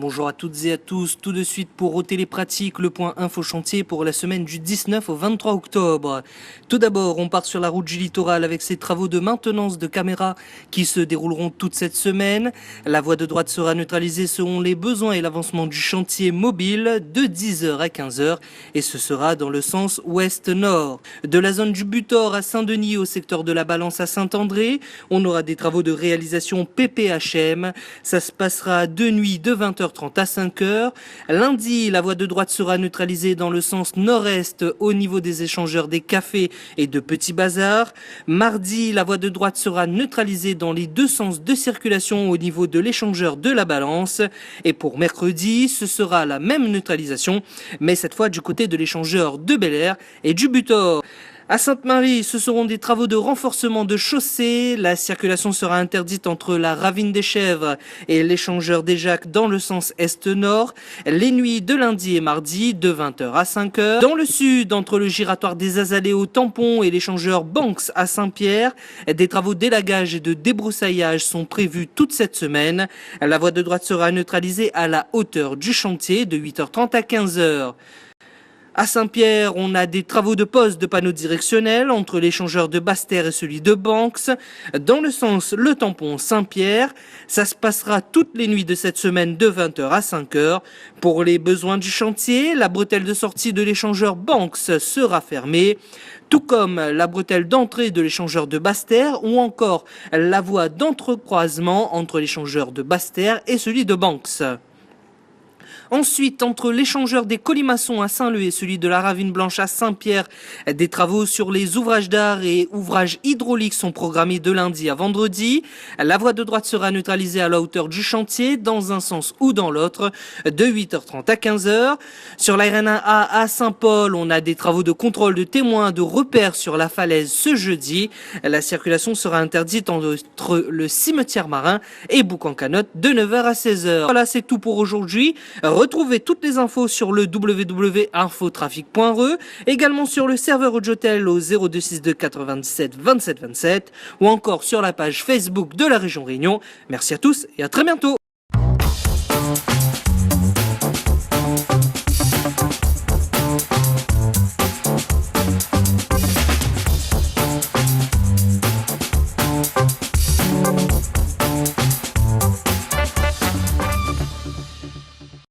Bonjour à toutes et à tous. Tout de suite pour ôter les pratiques, le point info chantier pour la semaine du 19 au 23 octobre. Tout d'abord, on part sur la route du littoral avec ces travaux de maintenance de caméras qui se dérouleront toute cette semaine. La voie de droite sera neutralisée selon les besoins et l'avancement du chantier mobile de 10h à 15h et ce sera dans le sens ouest-nord. De la zone du Butor à Saint-Denis au secteur de la Balance à Saint-André, on aura des travaux de réalisation PPHM. Ça se passera de nuit de 20h30 à 5h. Lundi, la voie de droite sera neutralisée dans le sens nord-est au niveau des échangeurs des cafés et de petits bazars. Mardi, la voie de droite sera neutralisée dans les deux sens de circulation au niveau de l'échangeur de la Balance. Et pour mercredi, ce sera la même neutralisation, mais cette fois du côté de l'échangeur de Bel-Air et du Butor. À Sainte-Marie, ce seront des travaux de renforcement de chaussée. La circulation sera interdite entre la Ravine des Chèvres et l'échangeur des Jacques dans le sens est-nord. Les nuits de lundi et mardi de 20h à 5h. Dans le sud, entre le giratoire des Azalées au Tampon et l'échangeur Banks à Saint-Pierre, des travaux d'élagage et de débroussaillage sont prévus toute cette semaine. La voie de droite sera neutralisée à la hauteur du chantier de 8h30 à 15h. À Saint-Pierre, on a des travaux de pose de panneaux directionnels entre l'échangeur de Basse-Terre et celui de Banks. Dans le sens Le Tampon Saint-Pierre, ça se passera toutes les nuits de cette semaine de 20h à 5h. Pour les besoins du chantier, la bretelle de sortie de l'échangeur Banks sera fermée, tout comme la bretelle d'entrée de l'échangeur de Basse-Terre ou encore la voie d'entrecroisement entre l'échangeur de Basse-Terre et celui de Banks. Ensuite, entre l'échangeur des Colimaçons à Saint-Leu et celui de la Ravine Blanche à Saint-Pierre, des travaux sur les ouvrages d'art et ouvrages hydrauliques sont programmés de lundi à vendredi. La voie de droite sera neutralisée à la hauteur du chantier, dans un sens ou dans l'autre, de 8h30 à 15h. Sur la RN1A à Saint-Paul, on a des travaux de contrôle de témoins, de repères sur la falaise ce jeudi. La circulation sera interdite entre le cimetière marin et Bouc-en-Canotte de 9h à 16h. Voilà, c'est tout pour aujourd'hui. Retrouvez toutes les infos sur le www.infotrafic.re, également sur le serveur Audiotel au 0262 97 27 27 ou encore sur la page Facebook de la région Réunion. Merci à tous et à très bientôt.